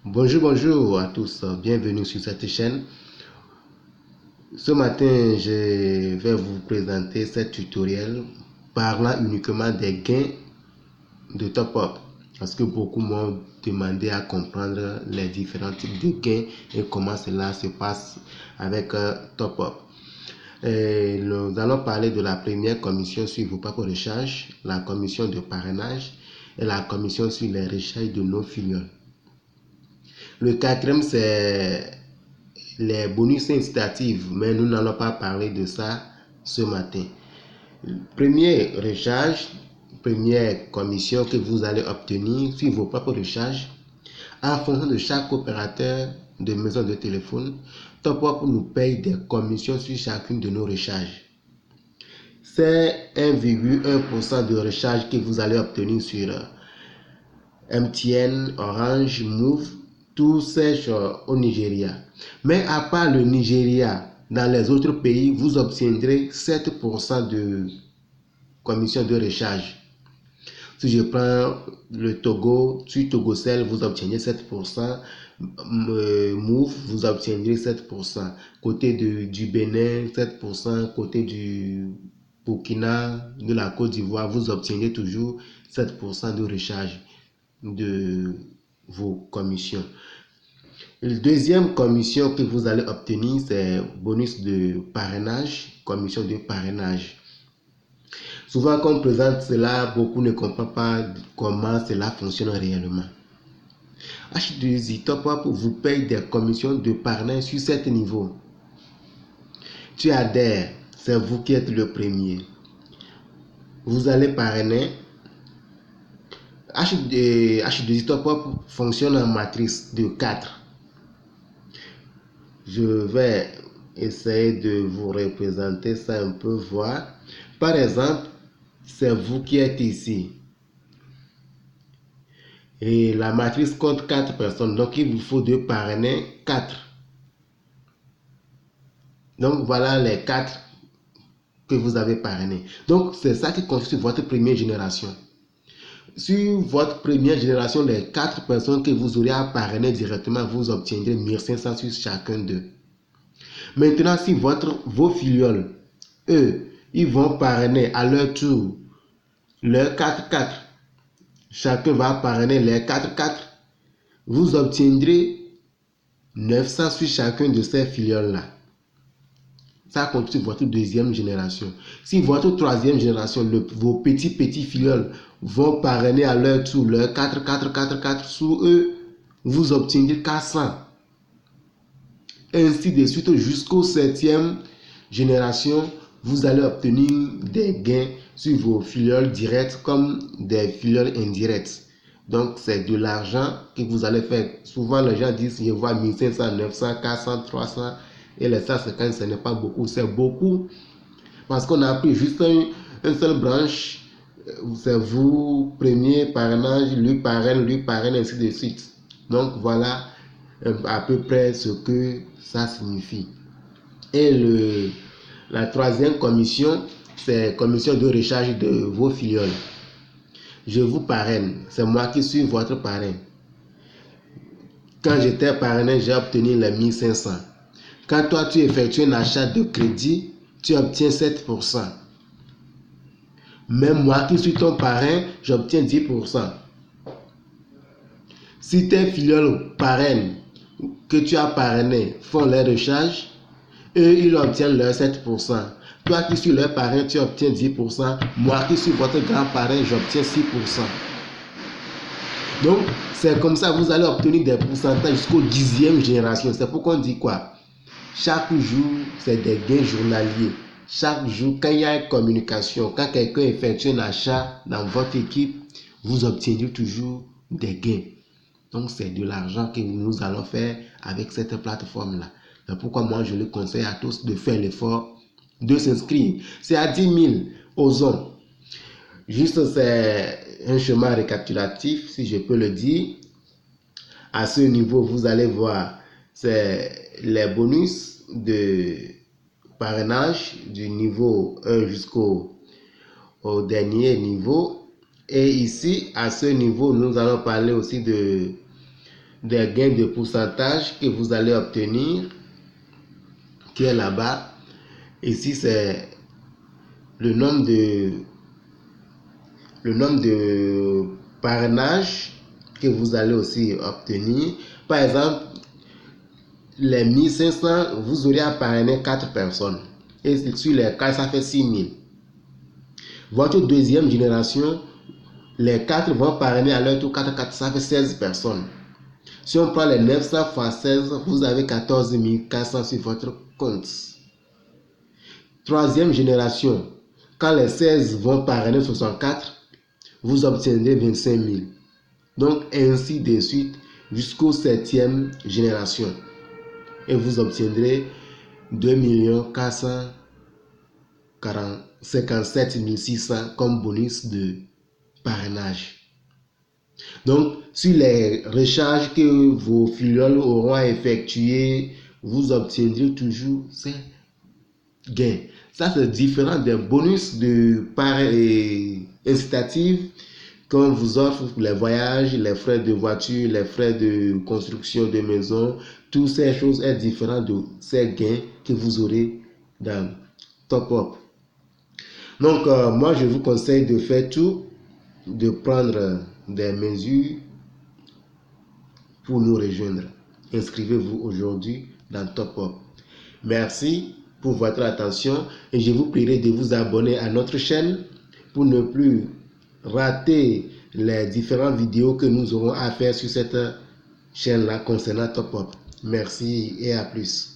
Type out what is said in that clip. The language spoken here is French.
Bonjour à tous, bienvenue sur cette chaîne. Ce matin, je vais vous présenter ce tutoriel parlant uniquement des gains de top-up. Parce que beaucoup m'ont demandé à comprendre les différents types de gains et comment cela se passe avec top-up. Nous allons parler de la première commission sur vos propres recharges, la commission de parrainage et la commission sur les recharges de nos filiales. Le quatrième, c'est les bonus incitatifs, mais nous n'allons pas parler de ça ce matin. Premier recharge, première commission que vous allez obtenir sur vos propres recharges en fonction de chaque opérateur de maison de téléphone. TopUp nous paye des commissions sur chacune de nos recharges. C'est 1,1% de recharge que vous allez obtenir sur MTN, Orange, Move, tous ces au Nigeria. Mais à part le Nigeria, dans les autres pays, vous obtiendrez 7% de commission de recharge. Si je prends le Togo, sur TogoCell, vous obtiendrez 7%. Move, vous obtiendrez 7%. Côté du Bénin, 7%. Côté du Burkina, de la Côte d'Ivoire, vous obtiendrez toujours 7% de recharge de vos commissions. La deuxième commission que vous allez obtenir, c'est bonus de parrainage, commission de parrainage. Souvent, quand on présente cela, beaucoup ne comprennent pas comment cela fonctionne réellement. H2I TopUp vous paye des commissions de parrainage sur 7 niveaux. Tu adhères, c'est vous qui êtes le premier. Vous allez parrainer. H2I TopUp fonctionne en matrice de 4. Je vais essayer de vous représenter ça un peu, voir. Par exemple, c'est vous qui êtes ici. Et la matrice compte 4 personnes. Donc, il vous faut de parrainer 4. Donc, voilà les 4 que vous avez parrainés. Donc, c'est ça qui constitue votre première génération. Sur votre première génération, les 4 personnes que vous aurez à parrainer directement, vous obtiendrez 1500 sur chacun d'eux. Maintenant, si vos filleuls, eux, ils vont parrainer à leur tour leurs 4-4, chacun va parrainer les 4-4, vous obtiendrez 900 sur chacun de ces filleuls-là. Ça constitue votre deuxième génération. Si votre troisième génération, vos petits filleuls vont parrainer à leur tour leurs 4-4-4-4 sous eux, vous obtiendrez 400. Ainsi de suite jusqu'au 7e génération, vous allez obtenir des gains sur vos filleuls directs comme des filleuls indirects. Donc, c'est de l'argent que vous allez faire. Souvent, les gens disent, je vois 1500, 900, 400, 300. Et les 150, ce n'est pas beaucoup. C'est beaucoup parce qu'on a pris juste une seule branche. C'est vous, premier parrainage, lui parraine, ainsi de suite. Donc, voilà à peu près ce que ça signifie. Et la troisième commission, c'est commission de recharge de vos filleuls. Je vous parraine, c'est moi qui suis votre parrain. Quand j'étais parrainé, j'ai obtenu les 1500. Quand toi tu effectues un achat de crédit, tu obtiens 7%. Même moi qui suis ton parrain, j'obtiens 10%. Si tes filleuls parrains que tu as parrainé font les recharges, eux, ils obtiennent leur 7%. Toi qui suis leur parrain, tu obtiens 10%. Moi qui suis votre grand parrain, j'obtiens 6%. Donc, c'est comme ça que vous allez obtenir des pourcentages jusqu'au 10e génération. C'est pourquoi on dit quoi? Chaque jour, c'est des gains journaliers. Chaque jour, quand il y a une communication, quand quelqu'un effectue un achat dans votre équipe, vous obtiendrez toujours des gains. Donc, c'est de l'argent que nous allons faire avec cette plateforme-là. C'est pourquoi moi, je le conseille à tous de faire l'effort de s'inscrire. C'est à 10 000, osons. Juste, c'est un chemin récapitulatif, si je peux le dire. À ce niveau, vous allez voir, c'est les bonus de parrainage du niveau 1 jusqu'au dernier niveau. Et ici, à ce niveau, nous allons parler aussi des gains de pourcentage que vous allez obtenir, qui est là-bas. Ici, c'est le nombre de parrainages que vous allez aussi obtenir. Par exemple, les 1500, vous aurez à parrainer 4 personnes. Et sur les 4, ça fait 6000. Votre deuxième génération, les 4 vont parrainer à leur tour 4, ça fait 16 personnes. Si on prend les 900 fois 16, vous avez 14 400 sur votre compte. Troisième génération, quand les 16 vont parrainer 64, vous obtiendrez 25 000. Donc ainsi de suite jusqu'au 7e génération. Et vous obtiendrez 2 457 600 comme bonus de parrainage. Donc, sur les recharges que vos filleuls auront à effectuer, vous obtiendrez toujours ces gains. Ça, c'est différent des bonus de part incitative qu'on vous offre pour les voyages, les frais de voiture, les frais de construction de maison. Toutes ces choses sont différentes de ces gains que vous aurez dans Top Up. Donc, moi, je vous conseille de faire tout, de prendre des mesures pour nous rejoindre. Inscrivez-vous aujourd'hui dans Top Up. Merci pour votre attention et je vous prierai de vous abonner à notre chaîne pour ne plus rater les différentes vidéos que nous aurons à faire sur cette chaîne-là concernant Top Up. Merci et à plus.